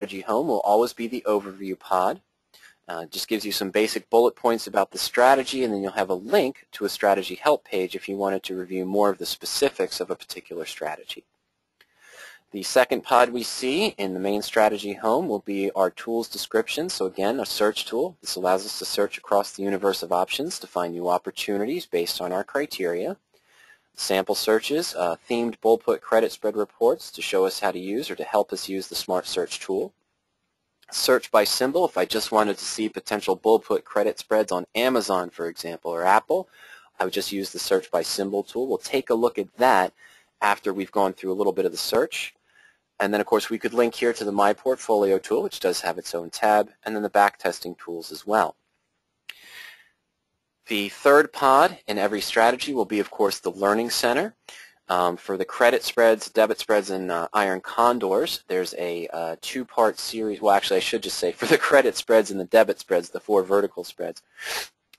strategy home will always be the overview pod. Just gives you some basic bullet points about the strategy, and then you'll have a link to a strategy help page if you wanted to review more of the specifics of a particular strategy. The second pod we see in the main strategy home will be our tools description. So again, a search tool. This allows us to search across the universe of options to find new opportunities based on our criteria. Sample searches, themed bull-put credit spread reports to show us how to use or to help us use the Smart Search tool. Search by symbol, if I just wanted to see potential bull-put credit spreads on Amazon, for example, or Apple, I would just use the search by symbol tool. We'll take a look at that after we've gone through a little bit of the search. And then, of course, we could link here to the My Portfolio tool, which does have its own tab, and then the backtesting tools as well. The third pod in every strategy will be, of course, the Learning Center. For the credit spreads, debit spreads, and iron condors, there's a two-part series. Well, actually, I should just say for the credit spreads and the debit spreads, the 4 vertical spreads,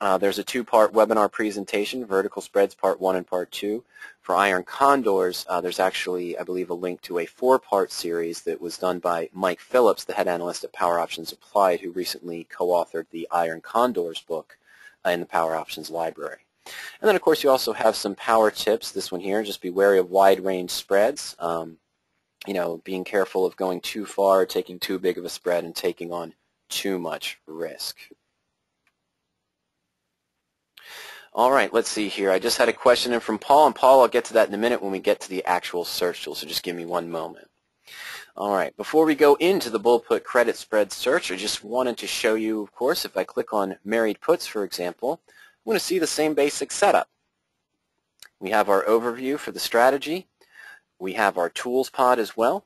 there's a 2-part webinar presentation, vertical spreads part 1 and part 2. For iron condors, there's actually, I believe, a link to a 4-part series that was done by Mike Phillips, the head analyst at PowerOptions Applied, who recently co-authored the Iron Condors book in the PowerOptions library. And then, of course, you also have some power tips. This one here, just be wary of wide-range spreads. You know, being careful of going too far, taking too big of a spread, and taking on too much risk. All right, let's see here. I just had a question in from Paul, and Paul, I'll get to that in a minute when we get to the actual search tool, so just give me one moment. All right, before we go into the bull-put credit spread search, I just wanted to show you, of course, if I click on married puts, for example, I'm going to see the same basic setup. We have our overview for the strategy. We have our tools pod as well.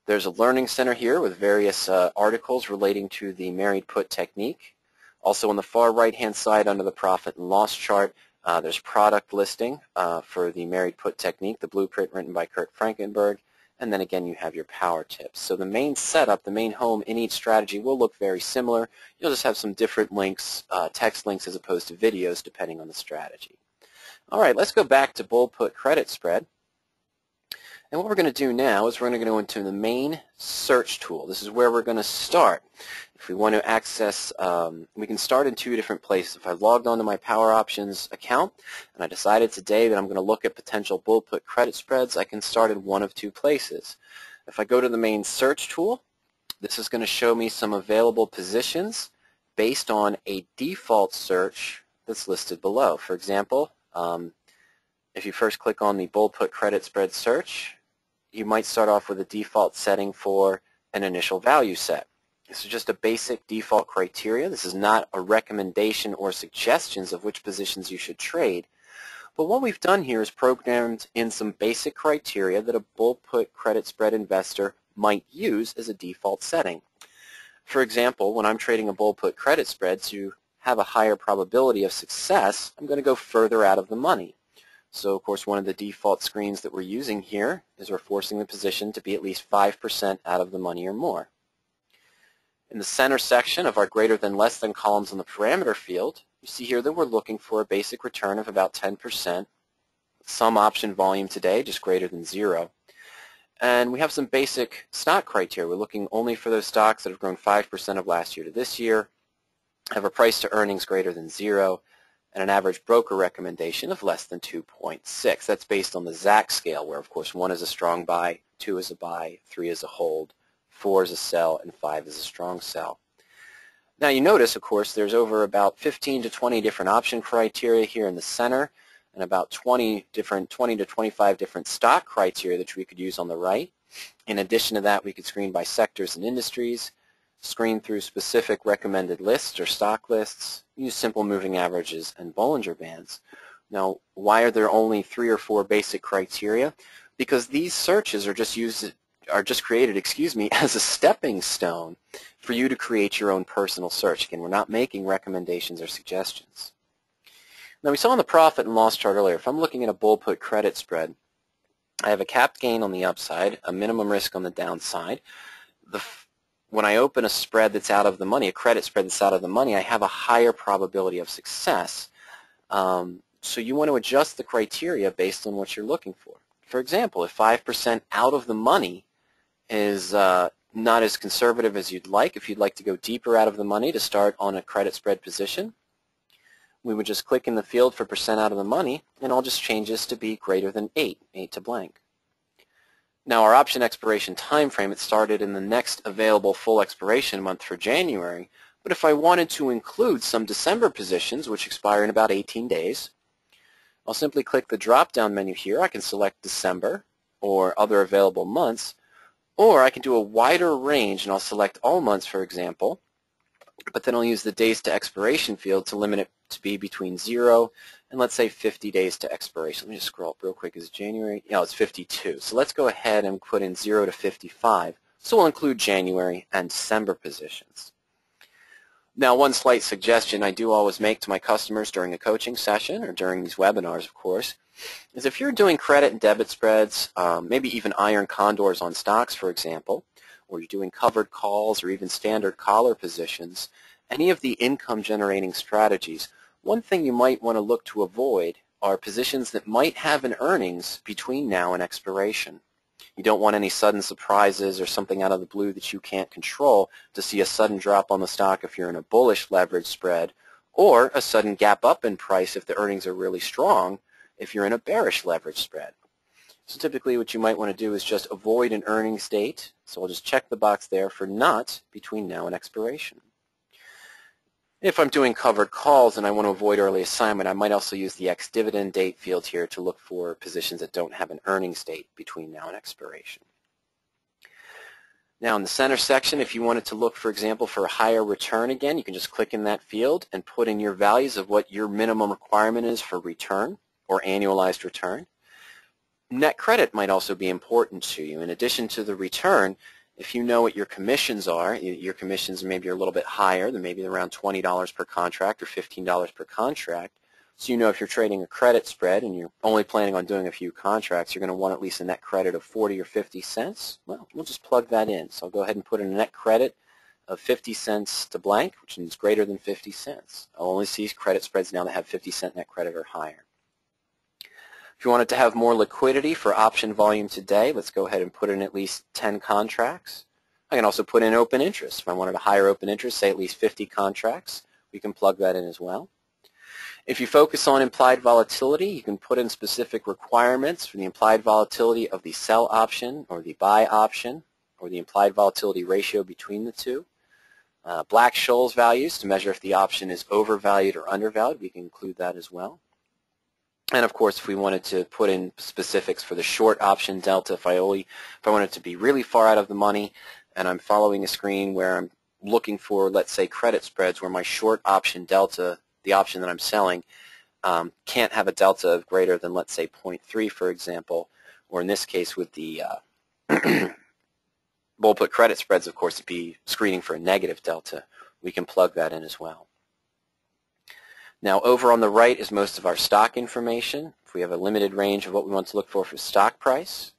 There's a learning center here with various articles relating to the married put technique. Also on the far right-hand side under the profit and loss chart, there's product listing for the married put technique, the blueprint written by Kurt Frankenberg. And then again, you have your power tips. So the main setup, the main home in each strategy will look very similar. You'll just have some different links, text links as opposed to videos, depending on the strategy. All right, let's go back to bull-put credit spread. And what we're going to do now is we're going to go into the main search tool. This is where we're going to start. If we want to access, we can start in 2 different places. If I logged onto my PowerOptions account and I decided today that I'm going to look at potential bull-put credit spreads, I can start in one of 2 places. If I go to the main search tool, this is going to show me some available positions based on a default search that's listed below. For example, if you first click on the bull-put credit spread search, you might start off with a default setting for an initial value set. This is just a basic default criteria. This is not a recommendation or suggestions of which positions you should trade. But what we've done here is programmed in some basic criteria that a bull-put credit spread investor might use as a default setting. For example, when I'm trading a bull-put credit spread to have a higher probability of success, I'm going to go further out of the money. So, of course, one of the default screens that we're using here is we're forcing the position to be at least 5% out of the money or more. In the center section of our greater than less than columns on the parameter field, you see here that we're looking for a basic return of about 10%, some option volume today just greater than 0. And we have some basic stock criteria. We're looking only for those stocks that have grown 5% of last year to this year, have a price to earnings greater than 0, and an average broker recommendation of less than 2.6. That's based on the ZAC scale, where, of course, 1 is a strong buy, 2 is a buy, 3 is a hold, 4 is a sell, and 5 is a strong sell. Now you notice, of course, there's over about 15 to 20 different option criteria here in the center, and about 20 to 25 different stock criteria that we could use on the right. In addition to that, we could screen by sectors and industries, screen through specific recommended lists or stock lists, use simple moving averages and Bollinger Bands. Now, why are there only 3 or 4 basic criteria? Because these searches are just created, as a stepping stone for you to create your own personal search. Again, we're not making recommendations or suggestions. Now, we saw on the profit and loss chart earlier, if I'm looking at a bull-put credit spread, I have a capped gain on the upside, a minimum risk on the downside. When I open a spread that's out of the money, a credit spread that's out of the money, I have a higher probability of success. So you want to adjust the criteria based on what you're looking for. For example, if 5% out of the money is not as conservative as you'd like. If you'd like to go deeper out of the money to start on a credit spread position, we would just click in the field for percent out of the money, and I'll just change this to be greater than 8 to blank. Now our option expiration time frame, it started in the next available full expiration month for January, but if I wanted to include some December positions, which expire in about 18 days, I'll simply click the drop-down menu here. I can select December or other available months, or I can do a wider range and I'll select all months, for example, but then I'll use the days to expiration field to limit it to be between 0 and let's say 50 days to expiration. Let me just scroll up real quick. Is it January? No, it's 52. So let's go ahead and put in 0 to 55. So we'll include January and December positions. Now, one slight suggestion I do always make to my customers during a coaching session or during these webinars, of course, is if you're doing credit and debit spreads, maybe even iron condors on stocks, for example, or you're doing covered calls or even standard collar positions, any of the income-generating strategies, one thing you might want to look to avoid are positions that might have an earnings between now and expiration. You don't want any sudden surprises or something out of the blue that you can't control to see a sudden drop on the stock if you're in a bullish leverage spread, or a sudden gap up in price if the earnings are really strong if you're in a bearish leverage spread. So typically what you might want to do is just avoid an earnings date. So I'll just check the box there for not between now and expiration. If I'm doing covered calls and I want to avoid early assignment, I might also use the ex-dividend date field here to look for positions that don't have an earnings date between now and expiration. Now in the center section, if you wanted to look, for example, for a higher return again, you can just click in that field and put in your values of what your minimum requirement is for return or annualized return. Net credit might also be important to you. In addition to the return, if you know what your commissions are, your commissions maybe are a little bit higher, than maybe around $20 per contract or $15 per contract. So you know if you're trading a credit spread and you're only planning on doing a few contracts, you're going to want at least a net credit of 40 or 50 cents. Well, we'll just plug that in. So I'll go ahead and put in a net credit of 50 cents to blank, which is greater than 50 cents. I'll only see credit spreads now that have 50-cent net credit or higher. If you wanted to have more liquidity for option volume today, let's go ahead and put in at least 10 contracts. I can also put in open interest. If I wanted a higher open interest, say at least 50 contracts, we can plug that in as well. If you focus on implied volatility, you can put in specific requirements for the implied volatility of the sell option or the buy option or the implied volatility ratio between the two. Black-Scholes values to measure if the option is overvalued or undervalued, we can include that as well. And of course, if we wanted to put in specifics for the short option delta, if I wanted to be really far out of the money and I'm following a screen where I'm looking for, let's say, credit spreads where my short option delta, the option that I'm selling, can't have a delta of greater than, let's say, 0.3, for example, or in this case with the bull put credit spreads, of course, to be screening for a negative delta, we can plug that in as well. Now over on the right is most of our stock information. If we have a limited range of what we want to look for stock price.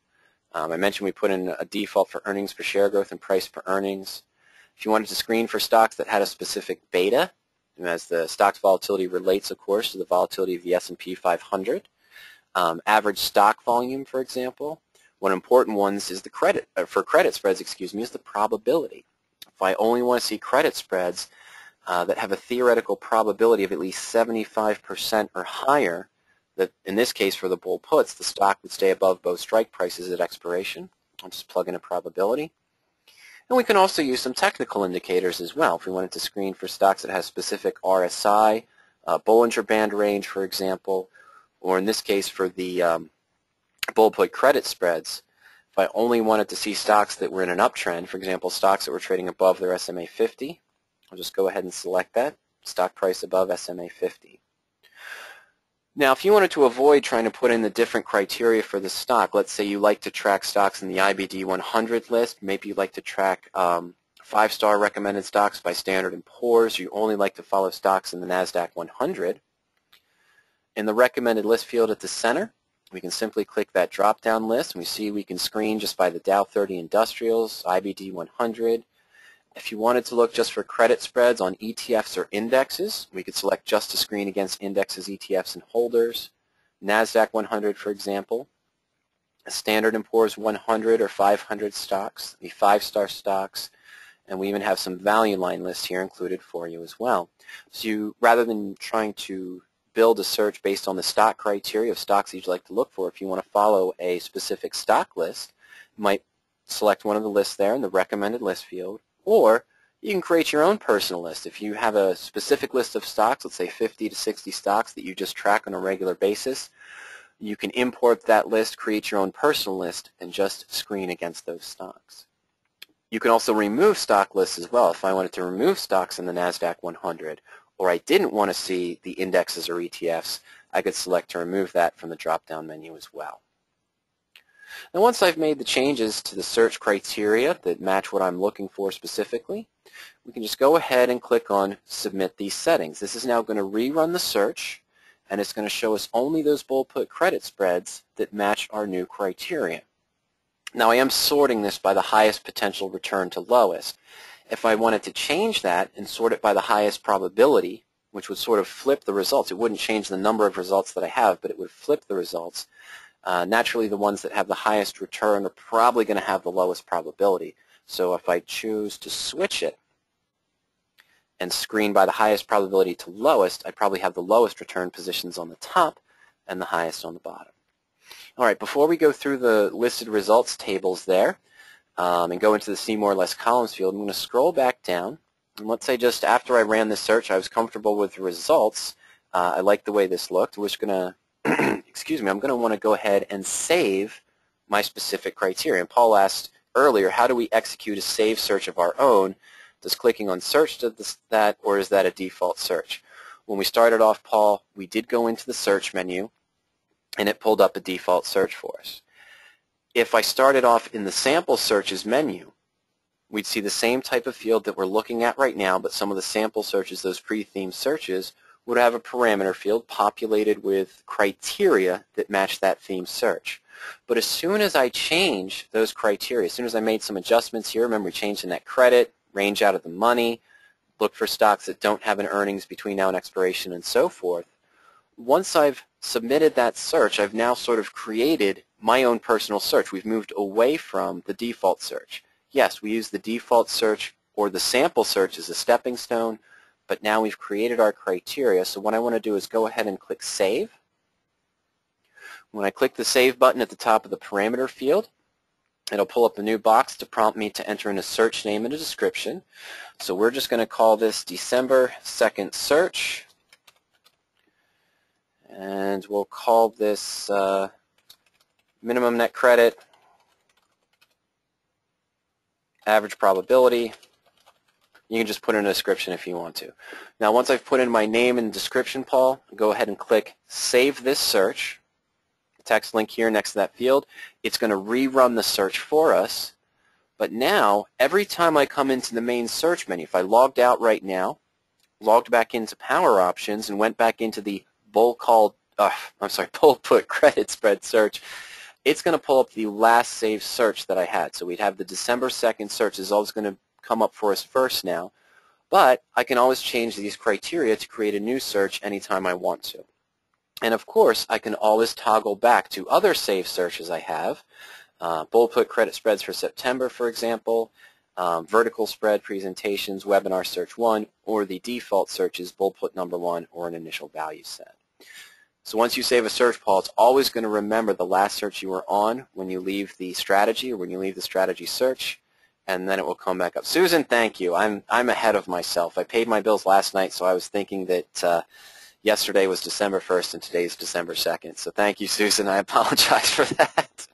I mentioned we put in a default for earnings per share growth and price per earnings. If you wanted to screen for stocks that had a specific beta, and as the stock's volatility relates, of course, to the volatility of the S&P 500. Average stock volume, for example. One important ones is the credit, for credit spreads, is the probability. If I only want to see credit spreads that have a theoretical probability of at least 75% or higher, that in this case for the bull puts, the stock would stay above both strike prices at expiration. I'll just plug in a probability. And we can also use some technical indicators as well. If we wanted to screen for stocks that have specific RSI, Bollinger Band range, for example, or in this case for the bull put credit spreads, if I only wanted to see stocks that were in an uptrend, for example, stocks that were trading above their SMA 50, I'll just go ahead and select that, stock price above SMA 50. Now, if you wanted to avoid trying to put in the different criteria for the stock, let's say you like to track stocks in the IBD 100 list, maybe you like to track 5-star recommended stocks by Standard & Poor's, you only like to follow stocks in the NASDAQ 100. In the recommended list field at the center, we can simply click that drop-down list, and we see we can screen just by the Dow 30 Industrials, IBD 100. If you wanted to look just for credit spreads on ETFs or indexes, we could select just to screen against indexes, ETFs, and holders, NASDAQ 100, for example. Standard & Poor's 100 or 500 stocks, the 5-star stocks, and we even have some value line lists here included for you as well. So rather than trying to build a search based on the stock criteria of stocks that you'd like to look for, if you want to follow a specific stock list, you might select one of the lists there in the recommended list field, or you can create your own personal list. If you have a specific list of stocks, let's say 50 to 60 stocks that you just track on a regular basis, you can import that list, create your own personal list, and just screen against those stocks. You can also remove stock lists as well. If I wanted to remove stocks in the NASDAQ 100, or I didn't want to see the indexes or ETFs, I could select to remove that from the drop-down menu as well. Now once I've made the changes to the search criteria that match what I'm looking for specifically, we can just go ahead and click on Submit these settings. This is now going to rerun the search, and it's going to show us only those bull put credit spreads that match our new criteria. Now I am sorting this by the highest potential return to lowest. If I wanted to change that and sort it by the highest probability, which would sort of flip the results, it wouldn't change the number of results that I have, but it would flip the results. Naturally, the ones that have the highest return are probably going to have the lowest probability. So if I choose to switch it and screen by the highest probability to lowest, I probably have the lowest return positions on the top and the highest on the bottom. All right, before we go through the listed results tables there and go into the See More or Less columns field, I'm going to scroll back down. And let's say just after I ran this search, I was comfortable with the results. I like the way this looked. We're just going to, excuse me, I'm going to want to go ahead and save my specific criteria. And Paul asked earlier, how do we execute a save search of our own? Does clicking on search do that, or is that a default search? When we started off, Paul, we did go into the search menu, and it pulled up a default search for us. If I started off in the sample searches menu, we'd see the same type of field that we're looking at right now, but some of the sample searches, those pre-themed searches, would have a parameter field populated with criteria that match that theme search. But as soon as I change those criteria, as soon as I made some adjustments here, remember we changed the net credit, range out of the money, look for stocks that don't have an earnings between now and expiration, and so forth. Once I've submitted that search, I've now sort of created my own personal search. We've moved away from the default search. Yes, we use the default search or the sample search as a stepping stone, but now we've created our criteria. So what I want to do is go ahead and click Save. When I click the Save button at the top of the parameter field, it'll pull up a new box to prompt me to enter in a search name and a description. So we're just going to call this December 2nd search. And we'll call this minimum net credit, average probability. You can just put in a description if you want to. Now once I've put in my name and description, Paul, go ahead and click Save this search. The text link here next to that field. It's going to rerun the search for us. But now, every time I come into the main search menu, if I logged out right now, logged back into PowerOptions and went back into the bull put credit spread search, it's going to pull up the last saved search that I had. So we'd have the December 2nd search is always going to come up for us first now, but I can always change these criteria to create a new search anytime I want to. And of course, I can always toggle back to other saved searches I have, bull put credit spreads for September, for example, vertical spread presentations, webinar search 1, or the default searches, bull put number 1, or an initial value set. So once you save a search, Paul, it's always going to remember the last search you were on when you leave the strategy or when you leave the strategy search, and then it will come back up. Susan, thank you. I'm ahead of myself. I paid my bills last night, so I was thinking that yesterday was December 1st and today's December 2nd. So thank you, Susan. I apologize for that.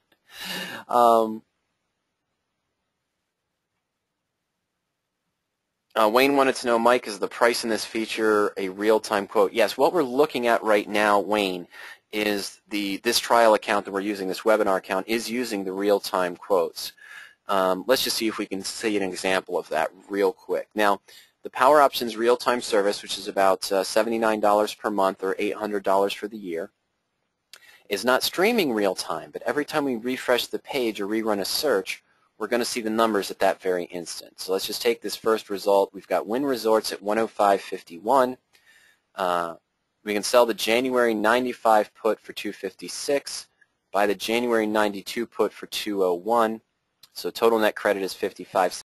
Wayne wanted to know, Mike, is the price in this feature a real-time quote? Yes, what we're looking at right now, Wayne, is this trial account that we're using, this webinar account, is using the real-time quotes. Let's just see if we can see an example of that real quick. Now, the PowerOptions real-time service, which is about $79 per month or $800 for the year, is not streaming real-time, but every time we refresh the page or rerun a search, we're going to see the numbers at that very instant. So let's just take this first result. We've got Wynn Resorts at 105.51. We can sell the January 95 put for 256. buy the January 92 put for 201. So total net credit is 55